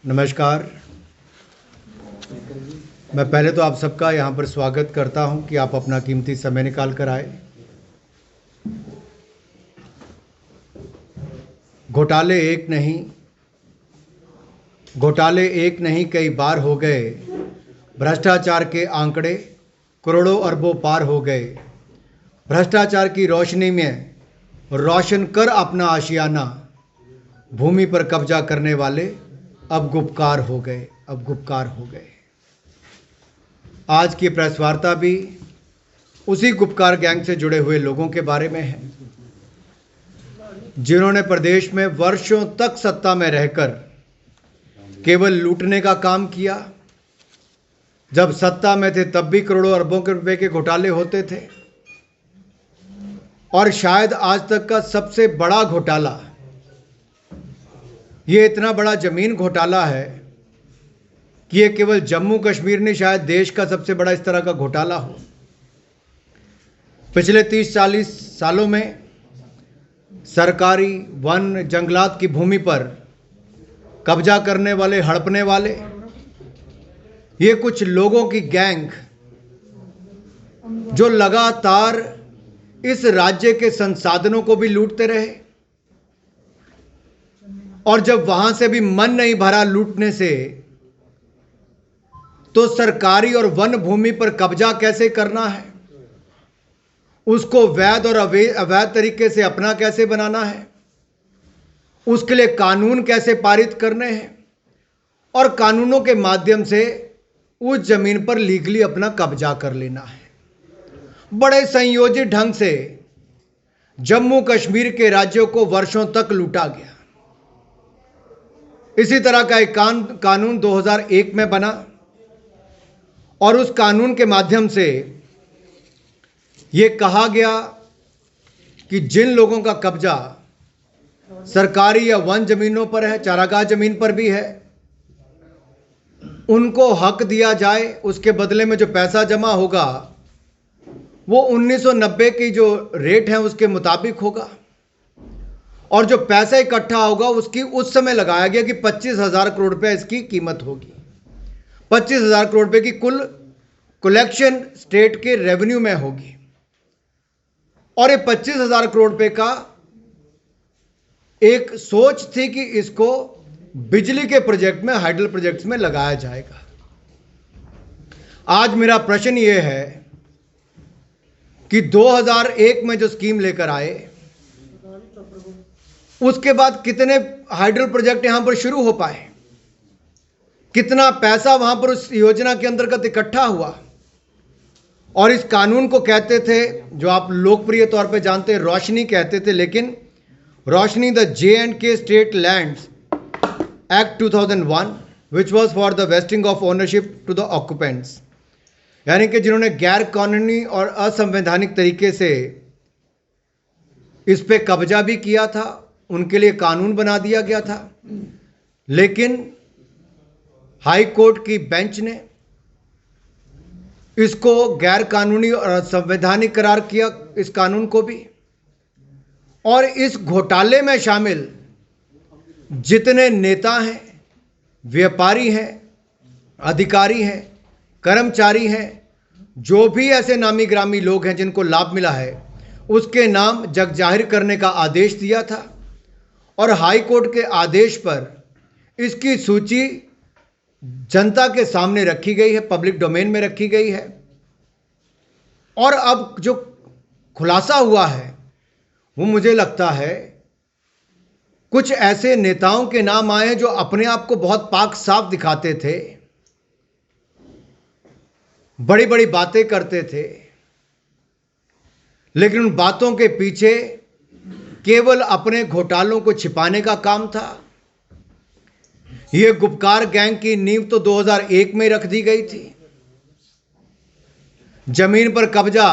नमस्कार। मैं पहले तो आप सबका यहाँ पर स्वागत करता हूँ कि आप अपना कीमती समय निकाल कर आए। घोटाले एक नहीं कई बार हो गए। भ्रष्टाचार के आंकड़े करोड़ों अरबों पार हो गए। भ्रष्टाचार की रोशनी में रोशन कर अपना आशियाना। भूमि पर कब्जा करने वाले अब गुपकार हो गए। आज की प्रेस वार्ता भी उसी गुपकार गैंग से जुड़े हुए लोगों के बारे में है, जिन्होंने प्रदेश में वर्षों तक सत्ता में रहकर केवल लूटने का काम किया। जब सत्ता में थे तब भी करोड़ों अरबों के रुपए के घोटाले होते थे, और शायद आज तक का सबसे बड़ा घोटाला, ये इतना बड़ा जमीन घोटाला है कि ये केवल जम्मू कश्मीर नहीं, शायद देश का सबसे बड़ा इस तरह का घोटाला हो। पिछले 30-40 सालों में सरकारी वन जंगलात की भूमि पर कब्जा करने वाले, हड़पने वाले, ये कुछ लोगों की गैंग जो लगातार इस राज्य के संसाधनों को भी लूटते रहे, और जब वहां से भी मन नहीं भरा लूटने से, तो सरकारी और वन भूमि पर कब्जा कैसे करना है, उसको वैध और अवैध तरीके से अपना कैसे बनाना है, उसके लिए कानून कैसे पारित करने हैं, और कानूनों के माध्यम से उस जमीन पर लीगली अपना कब्जा कर लेना है। बड़े संयोजित ढंग से जम्मू कश्मीर के राज्यों को वर्षों तक लूटा गया। इसी तरह का एक कानून 2001 में बना, और उस कानून के माध्यम से यह कहा गया कि जिन लोगों का कब्जा सरकारी या वन जमीनों पर है, चारागाह जमीन पर भी है, उनको हक दिया जाए। उसके बदले में जो पैसा जमा होगा वो 1990 की जो रेट है उसके मुताबिक होगा, और जो पैसा इकट्ठा होगा उसकी उस समय लगाया गया कि 25,000 करोड़ रुपए इसकी कीमत होगी। 25,000 करोड़ रुपए की कुल कलेक्शन स्टेट के रेवेन्यू में होगी, और ये 25,000 करोड़ रुपए का एक सोच थी कि इसको बिजली के प्रोजेक्ट में, हाइडल प्रोजेक्ट्स में लगाया जाएगा। आज मेरा प्रश्न यह है कि 2001 में जो स्कीम लेकर आए, उसके बाद कितने हाइडल प्रोजेक्ट यहां पर शुरू हो पाए, कितना पैसा वहां पर उस योजना के अंतर्गत इकट्ठा हुआ। और इस कानून को कहते थे, जो आप लोकप्रिय तौर पे जानते हैं, रोशनी कहते थे, लेकिन Roshni the J&K state lands act 2001 which was for the vesting of ownership to the occupants, यानी कि जिन्होंने गैर कानूनी और असंवैधानिक तरीके से इस पे कब्जा भी किया था, उनके लिए कानून बना दिया गया था। लेकिन हाई कोर्ट की बेंच ने इसको गैर कानूनी और असंवैधानिक करार किया, इस कानून को भी। और इस घोटाले में शामिल जितने नेता हैं, व्यापारी हैं, अधिकारी हैं, कर्मचारी हैं, जो भी ऐसे नामी ग्रामी लोग हैं जिनको लाभ मिला है, उसके नाम जग जाहिर करने का आदेश दिया था। और हाई कोर्ट के आदेश पर इसकी सूची जनता के सामने रखी गई है, पब्लिक डोमेन में रखी गई है। और अब जो खुलासा हुआ है वो मुझे लगता है कुछ ऐसे नेताओं के नाम आए हैं जो अपने आप को बहुत पाक साफ दिखाते थे, बड़ी बड़ी बातें करते थे, लेकिन उन बातों के पीछे केवल अपने घोटालों को छिपाने का काम था। यह गुपकार गैंग की नींव तो 2001 में रख दी गई थी। जमीन पर कब्जा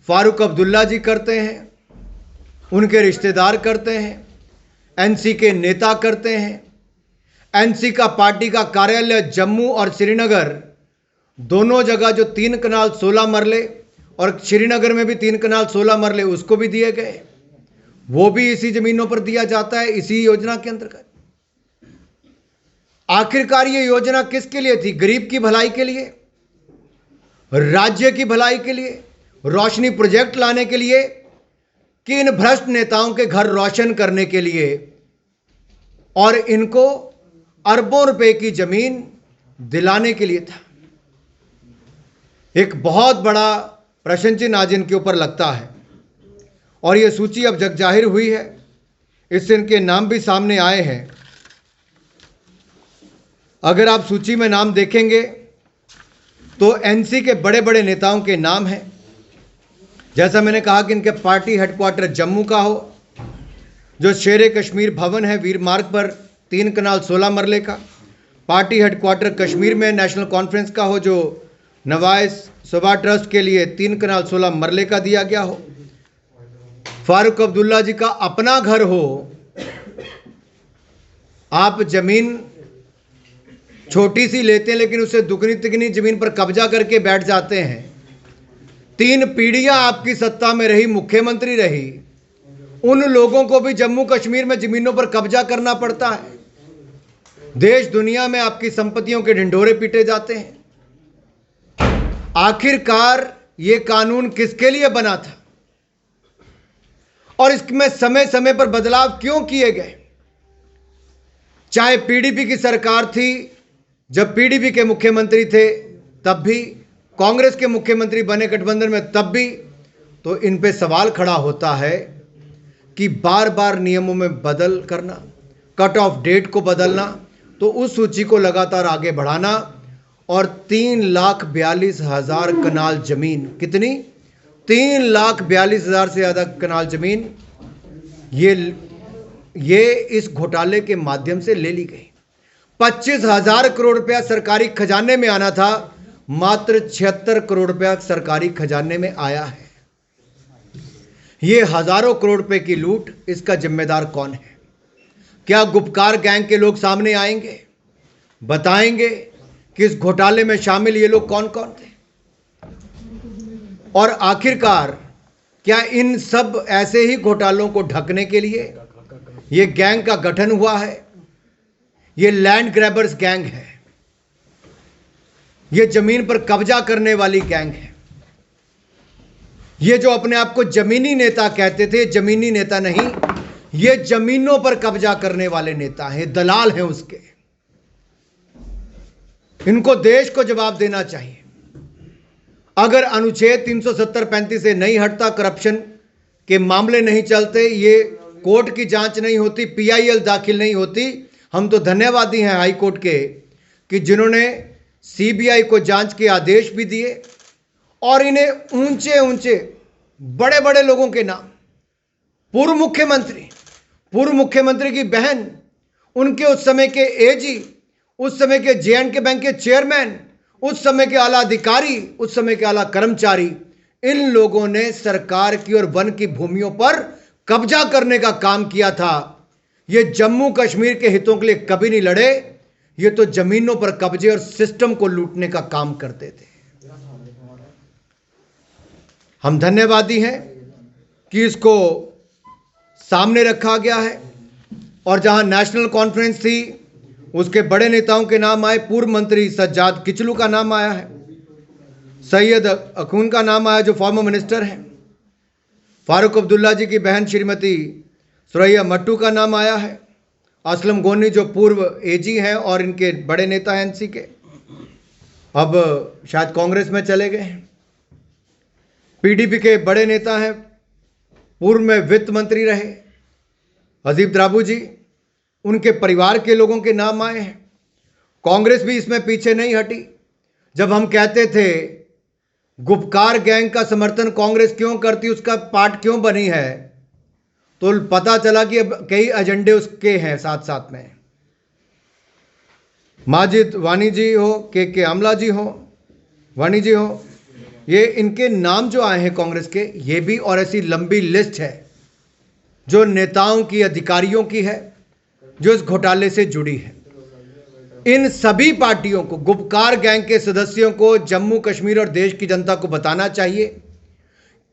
फारूक अब्दुल्ला जी करते हैं, उनके रिश्तेदार करते हैं, एनसी के नेता करते हैं। एनसी का पार्टी का कार्यालय जम्मू और श्रीनगर दोनों जगह, जो 3 कनाल 16 मरले, और श्रीनगर में भी 3 कनाल 16 मरले उसको भी दिए गए, वो भी इसी जमीनों पर दिया जाता है, इसी योजना के अंतर्गत। आखिरकार ये योजना किसके लिए थी? गरीब की भलाई के लिए, राज्य की भलाई के लिए, रोशनी प्रोजेक्ट लाने के लिए, कि इन भ्रष्ट नेताओं के घर रोशन करने के लिए और इनको अरबों रुपए की जमीन दिलाने के लिए था? एक बहुत बड़ा प्रश्न चिन्ह आज इनके ऊपर लगता है और ये सूची अब जग जाहिर हुई है। इससे इनके नाम भी सामने आए हैं। अगर आप सूची में नाम देखेंगे तो एनसी के बड़े बड़े नेताओं के नाम हैं। जैसा मैंने कहा कि इनके पार्टी हेडक्वार्टर जम्मू का हो, जो शेर कश्मीर भवन है वीर मार्ग पर 3 कनाल 16 मरले का। पार्टी हेडक्वार्टर कश्मीर में नेशनल कॉन्फ्रेंस का हो, जो नवाइस सुबह ट्रस्ट के लिए 3 कनाल 16 मरले का दिया गया हो। फारूक अब्दुल्ला जी का अपना घर हो, आप जमीन छोटी सी लेते हैं लेकिन उससे दुगनी तिगनी जमीन पर कब्जा करके बैठ जाते हैं। 3 पीढ़ियां आपकी सत्ता में रही, मुख्यमंत्री रही, उन लोगों को भी जम्मू कश्मीर में जमीनों पर कब्जा करना पड़ता है। देश दुनिया में आपकी संपत्तियों के ढिंढोरे पीटे जाते हैं। आखिरकार ये कानून किसके लिए बना था और इसमें समय समय पर बदलाव क्यों किए गए? चाहे पीडीपी की सरकार थी, जब पीडीपी के मुख्यमंत्री थे तब भी, कांग्रेस के मुख्यमंत्री बने गठबंधन में तब भी, तो इन पे सवाल खड़ा होता है कि बार बार नियमों में बदल करना, कट ऑफ डेट को बदलना, तो उस सूची को लगातार आगे बढ़ाना और 3,42,000 कनाल जमीन, कितनी? 3,42,000 से ज़्यादा कनाल जमीन ये इस घोटाले के माध्यम से ले ली गई। 25,000 करोड़ रुपया सरकारी खजाने में आना था, मात्र 76 करोड़ रुपया सरकारी खजाने में आया है। ये हजारों करोड़ रुपए की लूट, इसका जिम्मेदार कौन है? क्या गुपकार गैंग के लोग सामने आएंगे, बताएंगे कि इस घोटाले में शामिल ये लोग कौन कौन थे? और आखिरकार क्या इन सब ऐसे ही घोटालों को ढकने के लिए ये गैंग का गठन हुआ है? ये लैंड ग्रैबर्स गैंग है, ये जमीन पर कब्जा करने वाली गैंग है। ये जो अपने आप को जमीनी नेता कहते थे, जमीनी नेता नहीं, ये जमीनों पर कब्जा करने वाले नेता हैं, दलाल हैं उसके। इनको देश को जवाब देना चाहिए। अगर अनुच्छेद 370-35 से नहीं हटता, करप्शन के मामले नहीं चलते, ये कोर्ट की जांच नहीं होती, पीआईएल दाखिल नहीं होती, हम तो धन्यवादी हैं हाई कोर्ट के कि जिन्होंने सीबीआई को जांच के आदेश भी दिए और इन्हें ऊंचे ऊंचे बड़े बड़े लोगों के नाम, पूर्व मुख्यमंत्री की बहन, उनके उस समय के एजी, उस समय के जेएंडके बैंक के चेयरमैन, उस समय के आला अधिकारी, उस समय के आला कर्मचारी, इन लोगों ने सरकार की और वन की भूमियों पर कब्जा करने का काम किया था। ये जम्मू कश्मीर के हितों के लिए कभी नहीं लड़े, ये तो जमीनों पर कब्जे और सिस्टम को लूटने का काम करते थे। हम धन्यवादी हैं कि इसको सामने रखा गया है और जहां नेशनल कॉन्फ्रेंस थी उसके बड़े नेताओं के नाम आए। पूर्व मंत्री सज्जाद किचलू का नाम आया है, सैयद अखून का नाम आया जो फॉर्मर मिनिस्टर हैं, फारूक अब्दुल्ला जी की बहन श्रीमती सुरैया मट्टू का नाम आया है, असलम गोनी जो पूर्व एजी हैं और इनके बड़े नेता हैं एनसी के, अब शायद कांग्रेस में चले गए हैं। पीडीपी के बड़े नेता हैं, पूर्व में वित्त मंत्री रहे हजीब द्राबू जी, उनके परिवार के लोगों के नाम आए हैं। कांग्रेस भी इसमें पीछे नहीं हटी। जब हम कहते थे गुपकार गैंग का समर्थन कांग्रेस क्यों करती, उसका पार्ट क्यों बनी है, तो पता चला कि अब कई एजेंडे उसके हैं साथ साथ में। माजिद वानी जी हो, के आमला जी हो, वानी जी हो, ये इनके नाम जो आए हैं कांग्रेस के, ये भी, और ऐसी लंबी लिस्ट है जो नेताओं की, अधिकारियों की है जो इस घोटाले से जुड़ी है। इन सभी पार्टियों को, गुपकार गैंग के सदस्यों को, जम्मू कश्मीर और देश की जनता को बताना चाहिए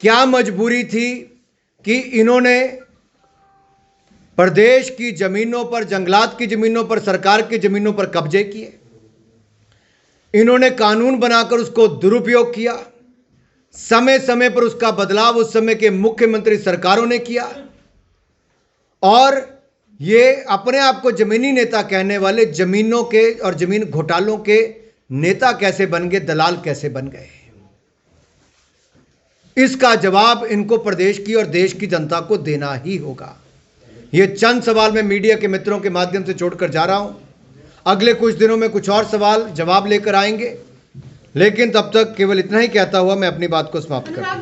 क्या मजबूरी थी कि इन्होंने प्रदेश की जमीनों पर, जंगलात की जमीनों पर, सरकार की जमीनों पर कब्जे किए। इन्होंने कानून बनाकर उसको दुरुपयोग किया। समय समय पर उसका बदलाव उस समय के मुख्यमंत्री सरकारों ने किया। और ये अपने आप को जमीनी नेता कहने वाले जमीनों के और जमीन घोटालों के नेता कैसे बन गए, दलाल कैसे बन गए? इसका जवाब इनको प्रदेश की और देश की जनता को देना ही होगा। ये चंद सवाल मैं मीडिया के मित्रों के माध्यम से छोड़कर जा रहा हूं। अगले कुछ दिनों में कुछ और सवाल जवाब लेकर आएंगे, लेकिन तब तक केवल इतना ही कहता हुआ मैं अपनी बात को समाप्त करता हूं।